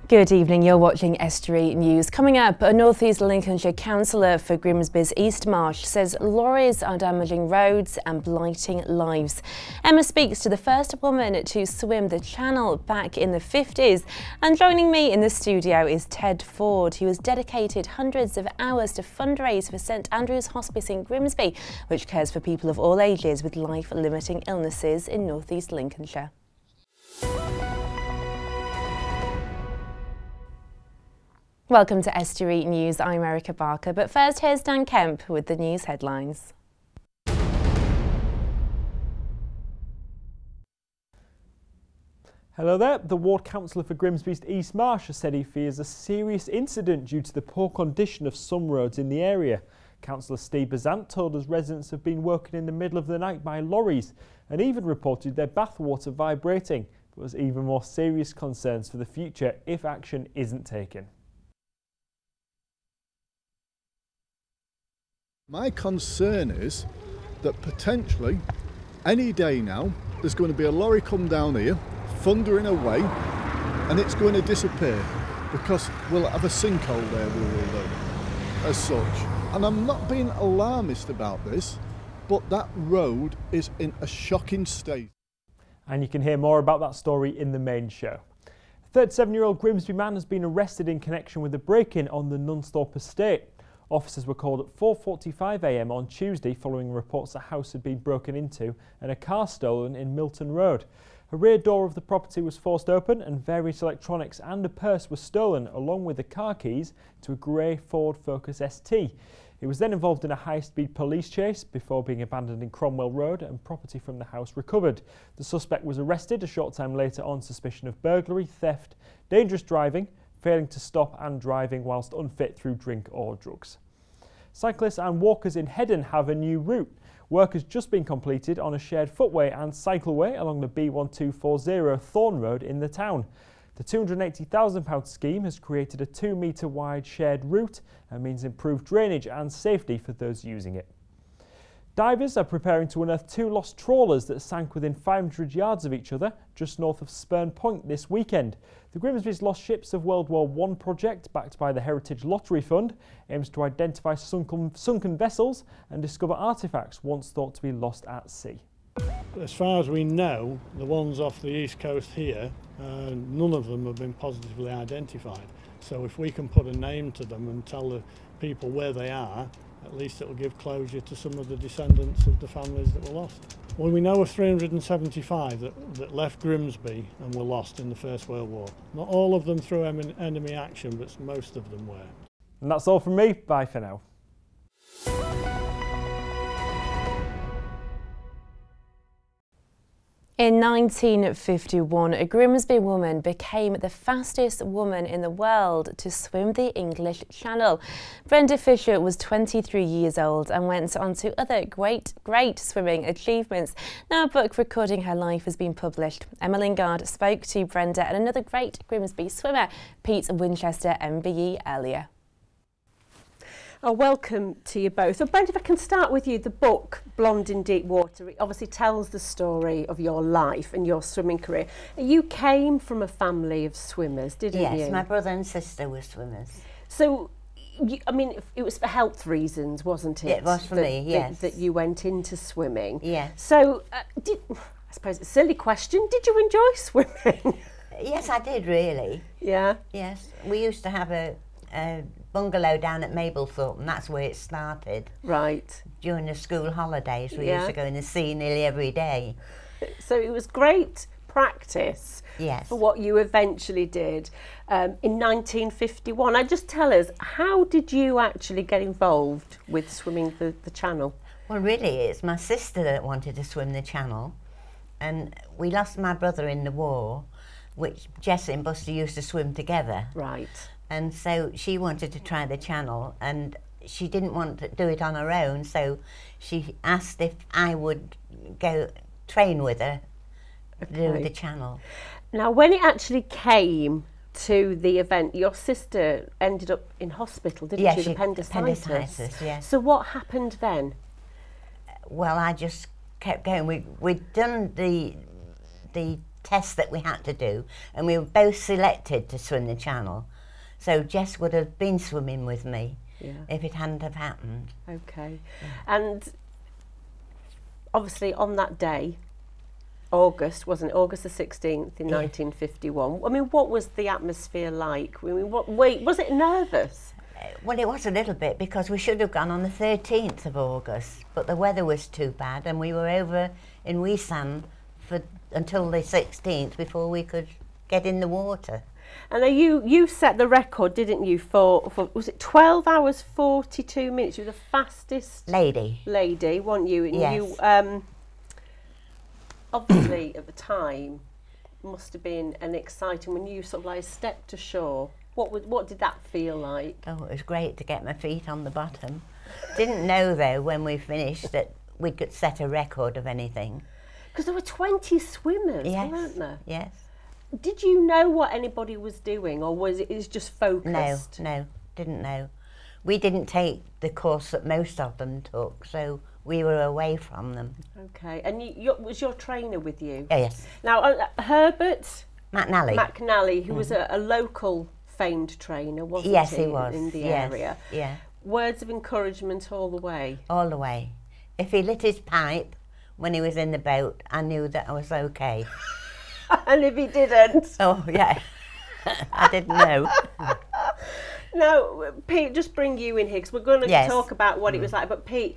Good evening, you're watching Estuary News. Coming up, a North East Lincolnshire councillor for Grimsby's East Marsh says lorries are damaging roads and blighting lives. Emma speaks to the first woman to swim the channel back in the 50s. And joining me in the studio is Ted Ford, who has dedicated hundreds of hours to fundraise for St Andrew's Hospice in Grimsby, which cares for people of all ages with life-limiting illnesses in North East Lincolnshire. Welcome to Estuary News, I'm Erica Barker, but first here's Dan Kemp with the news headlines. Hello there. The ward councillor for Grimsby's East Marsh has said he fears a serious incident due to the poor condition of some roads in the area. Councillor Steve Bazant told us residents have been woken in the middle of the night by lorries and even reported their bathwater vibrating, but has even more serious concerns for the future if action isn't taken. My concern is that potentially any day now there's going to be a lorry come down here, thundering away, and it's going to disappear because we'll have a sinkhole there, we will do, as such. And I'm not being alarmist about this, but that road is in a shocking state. And you can hear more about that story in the main show. A 37-year-old Grimsby man has been arrested in connection with a break-in on the Nunsthorpe estate. Officers were called at 4:45 a.m. on Tuesday following reports a house had been broken into and a car stolen in Milton Road. A rear door of the property was forced open and various electronics and a purse were stolen along with the car keys to a grey Ford Focus ST. It was then involved in a high-speed police chase before being abandoned in Cromwell Road and property from the house recovered. The suspect was arrested a short time later on suspicion of burglary, theft, dangerous driving, failing to stop and driving whilst unfit through drink or drugs. Cyclists and walkers in Heddon have a new route. Work has just been completed on a shared footway and cycleway along the B1240 Thorn Road in the town. The £280,000 scheme has created a 2-metre wide shared route and means improved drainage and safety for those using it. Divers are preparing to unearth 2 lost trawlers that sank within 500 yards of each other just north of Spurn Point this weekend. The Grimsby's Lost Ships of World War I project, backed by the Heritage Lottery Fund, aims to identify sunken vessels and discover artefacts once thought to be lost at sea. As far as we know, the ones off the east coast here, none of them have been positively identified. So if we can put a name to them and tell the people where they are, at least it will give closure to some of the descendants of the families that were lost. Well, we know of 375 that left Grimsby and were lost in the First World War. Not all of them through enemy action, but most of them were. And that's all from me. Bye for now. In 1951, a Grimsby woman became the fastest woman in the world to swim the English Channel. Brenda Fisher was 23 years old and went on to other great swimming achievements. Now a book recording her life has been published. Emma Lingard spoke to Brenda and another great Grimsby swimmer, Pete Winchester MBE, earlier. Oh, welcome to you both. So, Brenda, if I can start with you, the book, Blonde in Deep Water, it obviously tells the story of your life and your swimming career. You came from a family of swimmers, didn't you? Yes, my brother and sister were swimmers. So, I mean, it was for health reasons, wasn't it? It was for me, yes. That you went into swimming. Yes. So, I suppose it's a silly question, did you enjoy swimming? Yes, I did, really. Yeah? Yes. We used to have a bungalow down at Mablethorpe, and that's where it started. Right. During the school holidays, we used to go in the sea nearly every day. So it was great practice for what you eventually did in 1951. Just tell us, how did you actually get involved with swimming the Channel? Well, really, it's my sister that wanted to swim the Channel, and we lost my brother in the war, which Jessie and Buster used to swim together. Right. And so she wanted to try the Channel, and she didn't want to do it on her own, so she asked if I would go train with her to do the Channel. Now, when it actually came to the event, your sister ended up in hospital, didn't she? Appendicitis, yes. So what happened then? Well, I just kept going. We'd done the test that we had to do, and we were both selected to swim the channel. So Jess would have been swimming with me if it hadn't have happened. Okay. And obviously on that day, August, wasn't it? August the 16th in 1951. I mean, what was the atmosphere like? I mean, was it nervous? Well, it was a little bit, because we should have gone on the 13th of August, but the weather was too bad, and we were over in Weesan until the 16th before we could get in the water. And you set the record, didn't you, for was it 12 hours 42 minutes? You were the fastest lady, weren't you? And yes. You obviously at the time must have been an exciting, when you sort of like stepped ashore. What did that feel like? Oh, it was great to get my feet on the bottom. Didn't know though when we finished that we could set a record of anything. Because there were 20 swimmers, weren't there? Yes. Did you know what anybody was doing, or was it just focused? No, didn't know. We didn't take the course that most of them took, so we were away from them. Okay, and was your trainer with you? Yes. Now, Herbert McNally, who was a local famed trainer, wasn't he? Yes, he was. In the area. Yeah. Words of encouragement all the way? All the way. If he lit his pipe when he was in the boat, I knew that I was okay. And if he didn't? Oh, yeah. I didn't know. Now, Pete, just bring you in here, because we're going to talk about what it was like. But Pete,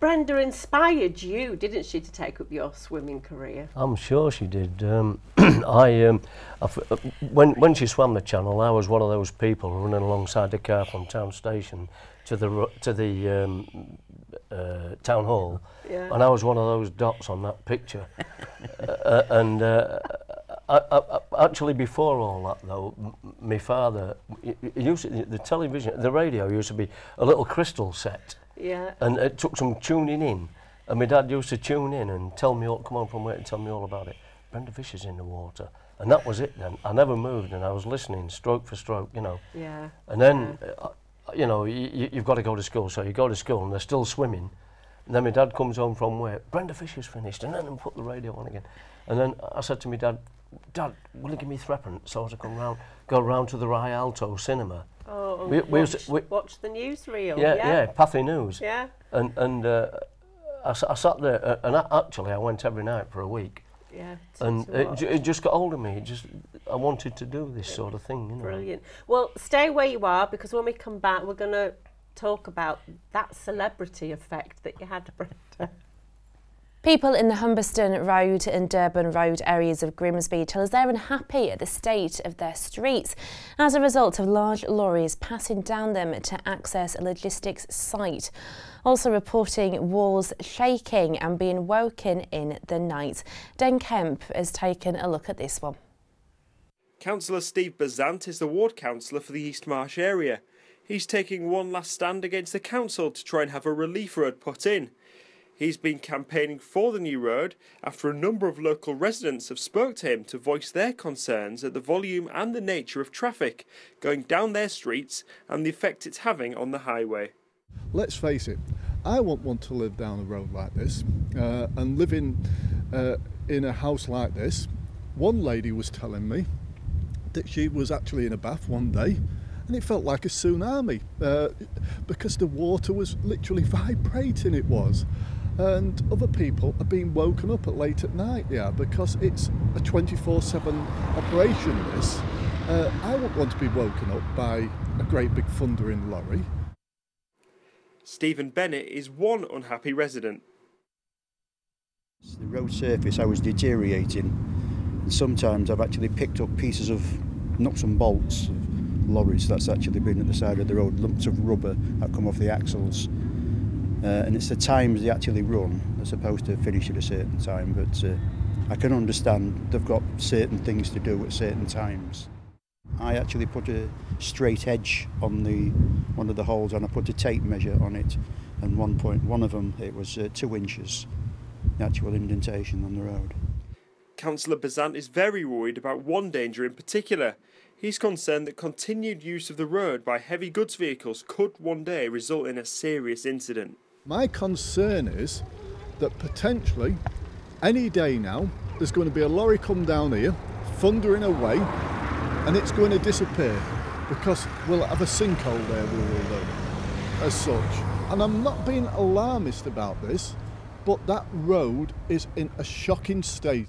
Brenda inspired you, didn't she, to take up your swimming career? I'm sure she did. When she swam the channel, I was one of those people running alongside the car from town station to the town hall, and I was one of those dots on that picture. Actually, before all that, though, my father, the television, the radio used to be a little crystal set. Yeah. And it took some tuning in. And my dad used to tune in and tell me, come on from where, and tell me all about it. Brenda Fisher's in the water. And that was it then. I never moved, and I was listening stroke for stroke, you know. Yeah. And then, you know, you've got to go to school. So you go to school and they're still swimming. And then my dad comes home from work, Brenda Fisher's finished, and then put the radio on again. And then I said to my dad, Dad, will you give me £3 so as to go round to the Rialto cinema? Oh, watch the newsreel. Yeah, Pathy News. Yeah. And I sat there, and actually I went every night for a week. Yeah. And it just got hold of me. I wanted to do this sort of thing, you know. Brilliant. Well, stay where you are, because when we come back, we're going to talk about that celebrity effect that you had, Brenda. People in the Humberston Road and Durban Road areas of Grimsby tell us they're unhappy at the state of their streets as a result of large lorries passing down them to access a logistics site. Also reporting walls shaking and being woken in the night. Den Kemp has taken a look at this one. Councillor Steve Bazant is the ward councillor for the East Marsh area. He's taking one last stand against the council to try and have a relief road put in. He's been campaigning for the new road after a number of local residents have spoke to him to voice their concerns at the volume and the nature of traffic going down their streets and the effect it's having on the highway. Let's face it, I won't want to live down a road like this and live in a house like this. One lady was telling me that she was actually in a bath one day and it felt like a tsunami because the water was literally vibrating, it was. And other people are being woken up late at night, because it's a 24/7 operation, this. I wouldn't want to be woken up by a great big thundering lorry. Stephen Bennett is one unhappy resident. The road surface, I was deteriorating. And sometimes I've actually picked up pieces of nuts and bolts of lorries that's actually been at the side of the road, lumps of rubber that come off the axles. And it's the times they actually run. They're supposed to finish at a certain time, but I can understand they've got certain things to do at certain times. I actually put a straight edge on one of the holes, and I put a tape measure on it, and one of them, it was 2 inches, the actual indentation on the road. Councillor Bazant is very worried about one danger in particular. He's concerned that continued use of the road by heavy goods vehicles could one day result in a serious incident. My concern is that potentially any day now there's going to be a lorry come down here, thundering away, and it's going to disappear because we'll have a sinkhole there, we will do, as such. And I'm not being alarmist about this, but that road is in a shocking state.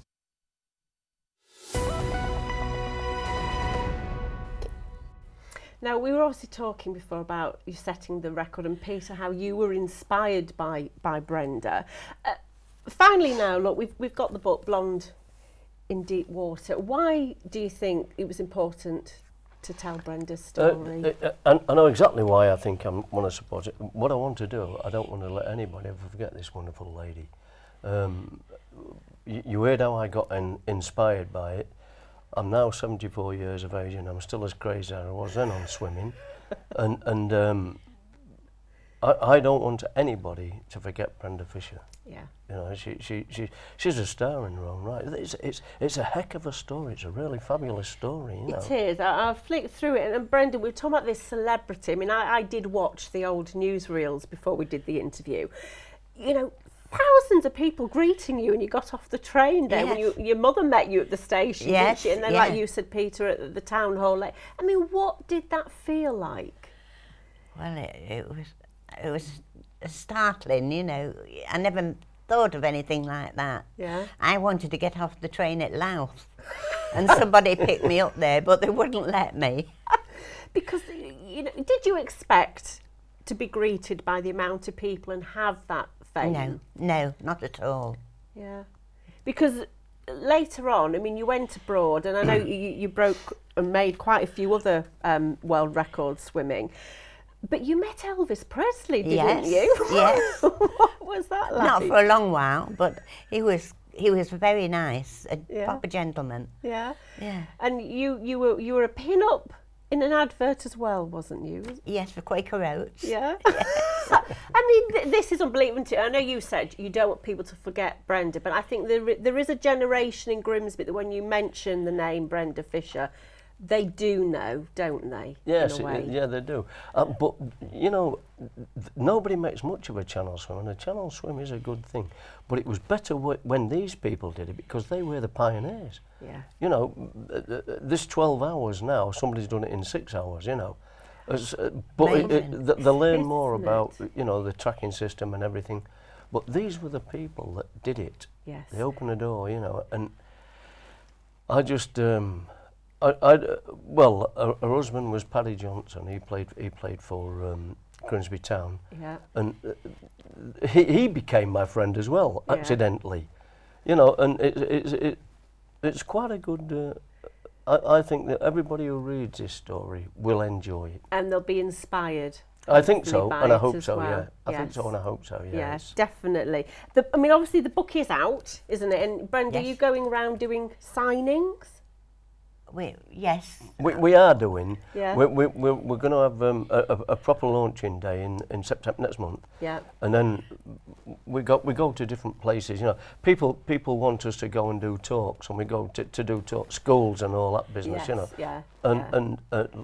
Now, we were obviously talking before about you setting the record, and Peter, how you were inspired by Brenda. Finally now, look, we've got the book Blonde in Deep Water. Why do you think it was important to tell Brenda's story? I know exactly why I think I want to support it. What I want to do, I don't want to let anybody ever forget this wonderful lady. You heard how I got inspired by it. I'm now 74 years of age and I'm still as crazy as I was then on swimming. and I don't want anybody to forget Brenda Fisher. Yeah. You know, she's a star in her own right. It's a heck of a story. It's a really fabulous story, you know. It is. I flicked through it, and Brenda, we were talking about this celebrity. I mean, I did watch the old newsreels before we did the interview. You know, thousands of people greeting you, and you got off the train there. Yes. When your mother met you at the station, yes, didn't she? And then, yeah. like you said, Peter, at the town hall. I mean, what did that feel like? Well, it was startling, you know. I never thought of anything like that. Yeah. I wanted to get off the train at Louth, and somebody picked me up there, but they wouldn't let me. Because, you know, did you expect to be greeted by the amount of people and have that fame? No, not at all. Yeah. Because later on, I mean, you went abroad, and I know you broke and made quite a few other world records swimming. But you met Elvis Presley, didn't you? Yes. What was that like? Not for a long while, but he was very nice, a proper gentleman. Yeah. Yeah. And you were a pin-up in an advert as well, wasn't you? Yes, for Quaker Oats. Yeah. I mean, this is unbelievable. I know you said you don't want people to forget Brenda, but I think there is a generation in Grimsby that when you mention the name Brenda Fisher, they do know, don't they? Yes, in a way? yeah, they do. But, you know, nobody makes much of a channel swim, and a channel swim is a good thing. But it was better when these people did it, because they were the pioneers. Yeah. You know, this 12 hours now, somebody's done it in 6 hours, you know. But they learn more about, you know, the tracking system and everything. But these were the people that did it. Yes. They opened the door, you know, and I just... well, her husband was Paddy Johnson. He played for Grimsby Town, yeah. And he became my friend as well, accidentally, you know. And it's quite a good. I think that everybody who reads this story will enjoy it, and they'll be inspired. I think so, and I hope so. Well. Yeah, I think so, and I hope so. Yeah, yes, definitely. I mean, obviously, the book is out, isn't it? And Brenda, are you going around doing signings? Yes. We are doing. Yeah. We're going to have a proper launching day in September next month. Yeah. And then we go to different places. You know, people want us to go and do talks, and we go to do talks, schools and all that business. Yes, you know. Yeah. And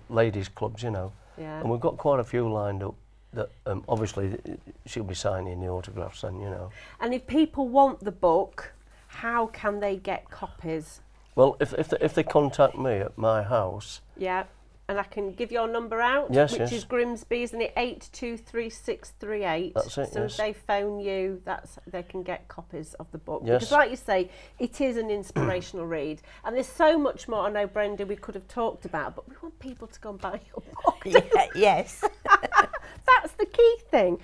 ladies clubs. You know. Yeah. And we've got quite a few lined up. That obviously she'll be signing the autographs, and you know. And if people want the book, how can they get copies? Well, if they contact me at my house. Yeah, and I can give your number out. Yes, which yes. is Grimsby, isn't it? 823638. That's it. So yes. if they phone you, they can get copies of the book. Yes. Because, like you say, it is an inspirational read, and there's so much more. I know, Brenda, we could have talked about, but we want people to go and buy your book. Yes. That's the key thing.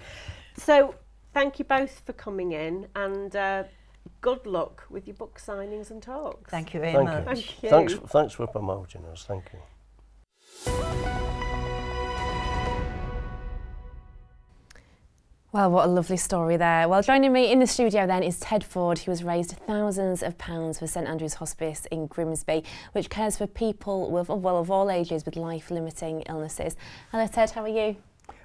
So, thank you both for coming in, and. Good luck with your book signings and talks. Thank you very Thank much. you. Thank you. Thanks for promoting us. Thank you. Well, what a lovely story there. Well, joining me in the studio then is Ted Ford, who has raised thousands of pounds for St Andrew's Hospice in Grimsby, which cares for people with, well, of all ages with life-limiting illnesses. Hello, Ted, how are you?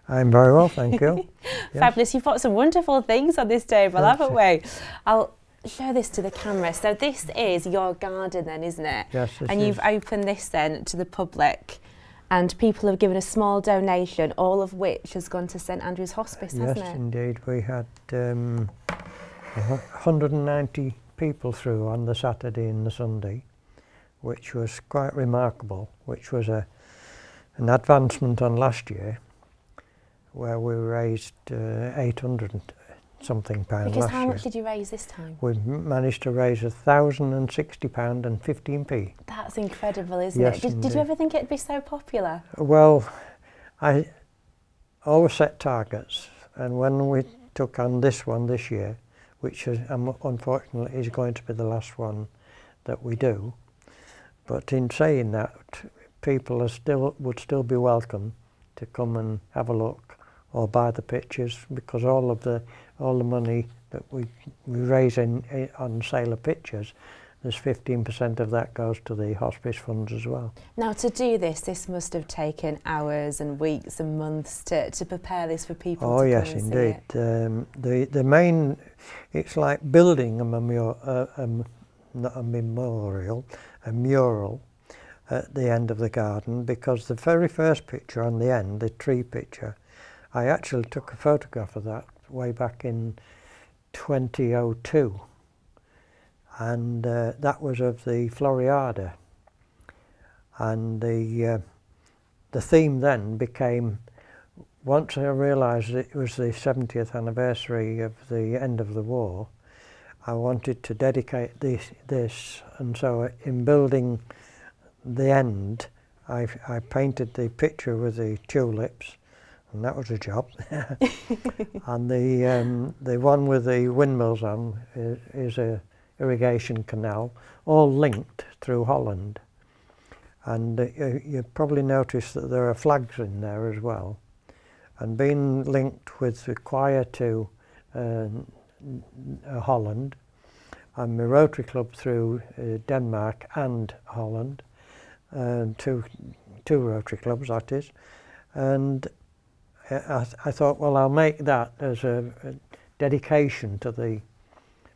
I'm very well, thank you. Yes. Fabulous. You've got some wonderful things on this table, haven't we? I'll show this to the camera. So this is your garden then, isn't it? Yes, it And is. you've opened this then to the public, and people have given a small donation, all of which has gone to St Andrew's Hospice, hasn't Yes, it? indeed. We had £190 people through on the Saturday and the Sunday, which was quite remarkable, which was an advancement on last year, where we raised 800 and something pounds Because last how year. much did you raise this time? We managed to raise £1,060 and 15p. That's incredible, isn't Yes, it? Did you ever think it'd be so popular? Well, I always set targets, and when we took on this one this year, which is, unfortunately is going to be the last one that we do, but in saying that, people would still be welcome to come and have a look or buy the pictures, because all the money that we raise on sale of pictures, there's 15% of that goes to the hospice funds as well. Now, to do this must have taken hours and weeks and months to prepare this for people to come and see it. Oh yes, indeed. The main, it's like building a mural at the end of the garden, because the very first picture on the end, the tree picture, I actually took a photograph of that way back in 2002, and that was of the Floriada, and the theme then became, once I realised it was the 70th anniversary of the end of the war, I wanted to dedicate this, and so in building the end, I painted the picture with the tulips, and that was a job. And the one with the windmills on is a irrigation canal, all linked through Holland. And you probably noticed that there are flags in there as well. And being linked with the choir to Holland, and the Rotary Club through Denmark and Holland, two Rotary clubs that is, and I thought, well, I'll make that as a dedication to the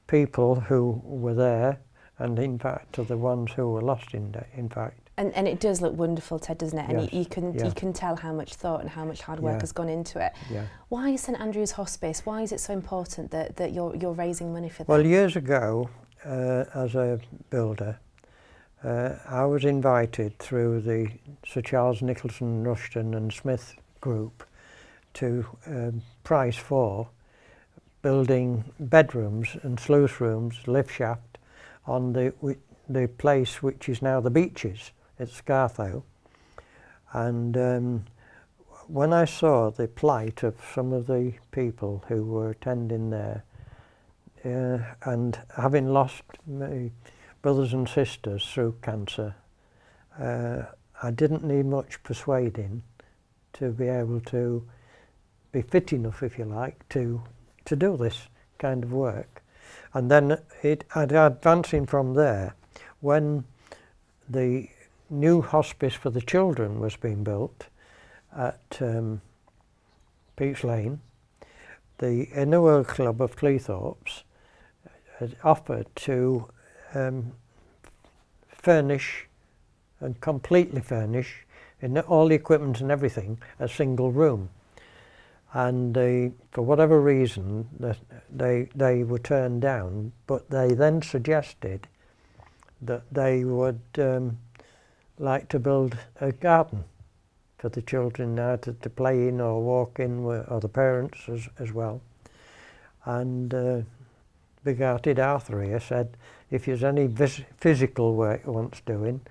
people who were there, and in fact to the ones who were lost in fact. And it does look wonderful, Ted, doesn't it? Yes, And you can tell how much thought and how much hard work has gone into it. Yeah. Why is St Andrew's Hospice? Why is it so important that you're raising money for that? Well, years ago, as a builder, I was invited through the Sir Charles Nicholson, Rushton and Smith group to price for building bedrooms and sluice rooms, lift shaft, on the place which is now the Beaches at Scarthoe. And when I saw the plight of some of the people who were attending there, and having lost my brothers and sisters through cancer, I didn't need much persuading to be able to be fit enough, if you like, to do this kind of work. And then advancing from there, when the new hospice for the children was being built at Peach Lane, the Inner World Club of Cleethorpes had offered to furnish and completely furnish, in all the equipment and everything, a single room. And for whatever reason, they were turned down, but they then suggested that they would like to build a garden for the children now to play in or walk in, or the parents as well. And big-hearted Arthur here said, if there's any physical work you want doing,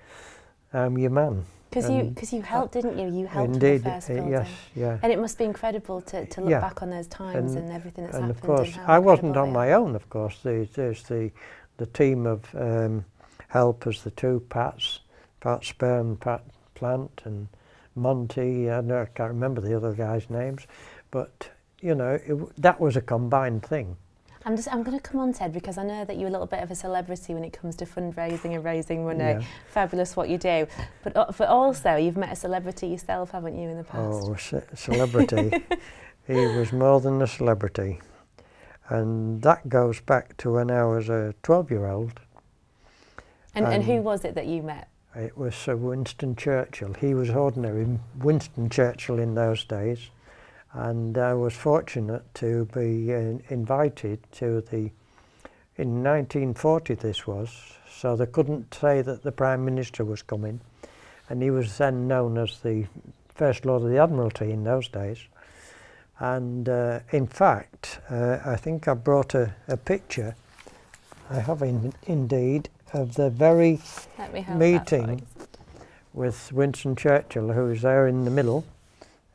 I'm your man. Because you helped, didn't you? You helped indeed, with the first building. yes, yeah. And it must be incredible to look back on those times and everything that's happened. And of course, and I wasn't on my own, of course. There's the team of helpers, the two Pats, Pat Spur and Pat Plant and Monty, I can't remember the other guys' names, but, you know, that was a combined thing. I'm going to come on, Ted, because I know that you're a little bit of a celebrity when it comes to fundraising and raising money. Yeah. Fabulous what you do. But also, you've met a celebrity yourself, haven't you, in the past? Oh, celebrity. He was more than a celebrity. And that goes back to when I was a 12-year-old. And who was it that you met? It was Sir Winston Churchill. He was ordinary Winston Churchill in those days. And I was fortunate to be invited to the in 1940 this was, so they couldn't say that the Prime Minister was coming, and he was then known as the First Lord of the Admiralty in those days. And in fact, I think I brought a picture, I have indeed, of the very meeting with Winston Churchill, who was there in the middle,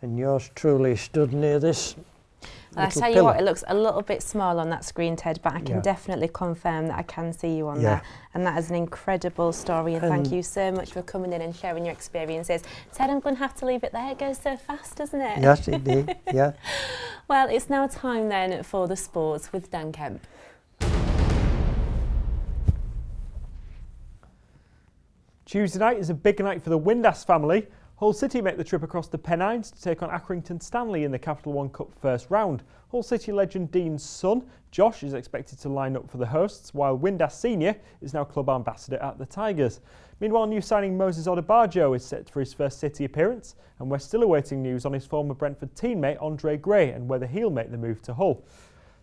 and yours truly stood near this. Well, I tell you what, it looks a little bit small on that screen, Ted, but I can definitely confirm that I can see you on there. And that is an incredible story, and thank you so much for coming in and sharing your experiences. Ted, I'm going to have to leave it there. It goes so fast, doesn't it? Yes, it did, yeah. Well, it's now time then for the sports with Dan Kemp. Tuesday night is a big night for the Windass family. Hull City make the trip across the Pennines to take on Accrington Stanley in the Capital One Cup first round. Hull City legend Dean's son, Josh, is expected to line up for the hosts, while Windass Senior is now club ambassador at the Tigers. Meanwhile, new signing Moses Odebajo is set for his first City appearance, and we're still awaiting news on his former Brentford teammate Andre Gray and whether he'll make the move to Hull.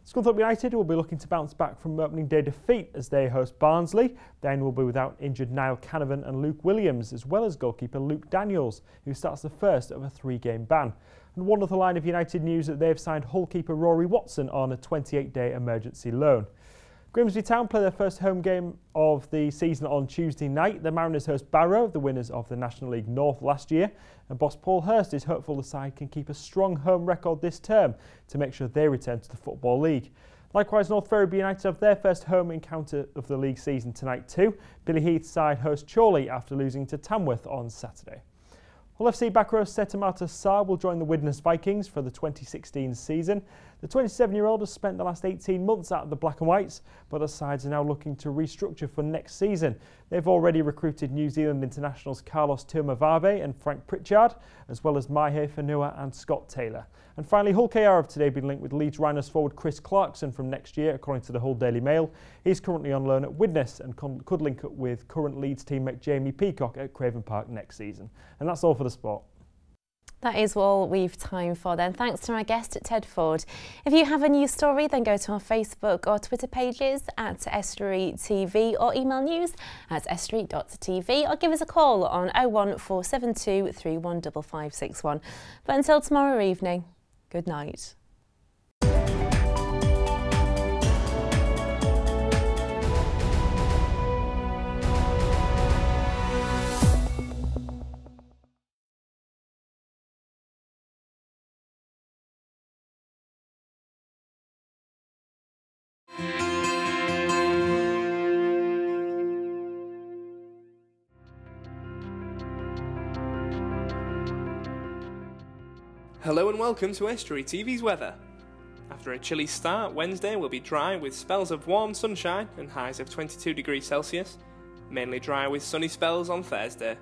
Scunthorpe United will be looking to bounce back from opening day defeat as they host Barnsley. Then will be without injured Niall Canavan and Luke Williams, as well as goalkeeper Luke Daniels, who starts the first of a 3-game ban. And one other line of United news that they've signed Hull keeper Rory Watson on a 28-day emergency loan. Grimsby Town play their first home game of the season on Tuesday night. The Mariners host Barrow, the winners of the National League North last year. And boss Paul Hurst is hopeful the side can keep a strong home record this term to make sure they return to the Football League. Likewise, North Ferriby United have their first home encounter of the league season tonight too. Billy Heath's side host Chorley after losing to Tamworth on Saturday. Hull FC back row Setamata Sarr will join the Widnes Vikings for the 2016 season. The 27-year-old has spent the last 18 months at the Black and Whites, but the sides are now looking to restructure for next season. They've already recruited New Zealand internationals Carlos Tuamavave and Frank Pritchard, as well as Mahe Fanua and Scott Taylor. And finally, Hull KR have today been linked with Leeds Rhinos forward Chris Clarkson from next year, according to the Hull Daily Mail. He's currently on loan at Widnes and could link up with current Leeds teammate Jamie Peacock at Craven Park next season. And that's all for the sport. That is all we've time for then. Thanks to my guest, Ted Ford. If you have a news story, then go to our Facebook or Twitter pages at Estuary TV or email news@estuary.tv or give us a call on 01472 315561. But until tomorrow evening, good night. Hello and welcome to Estuary TV's weather. After a chilly start, Wednesday will be dry with spells of warm sunshine and highs of 22 degrees Celsius. Mainly dry with sunny spells on Thursday.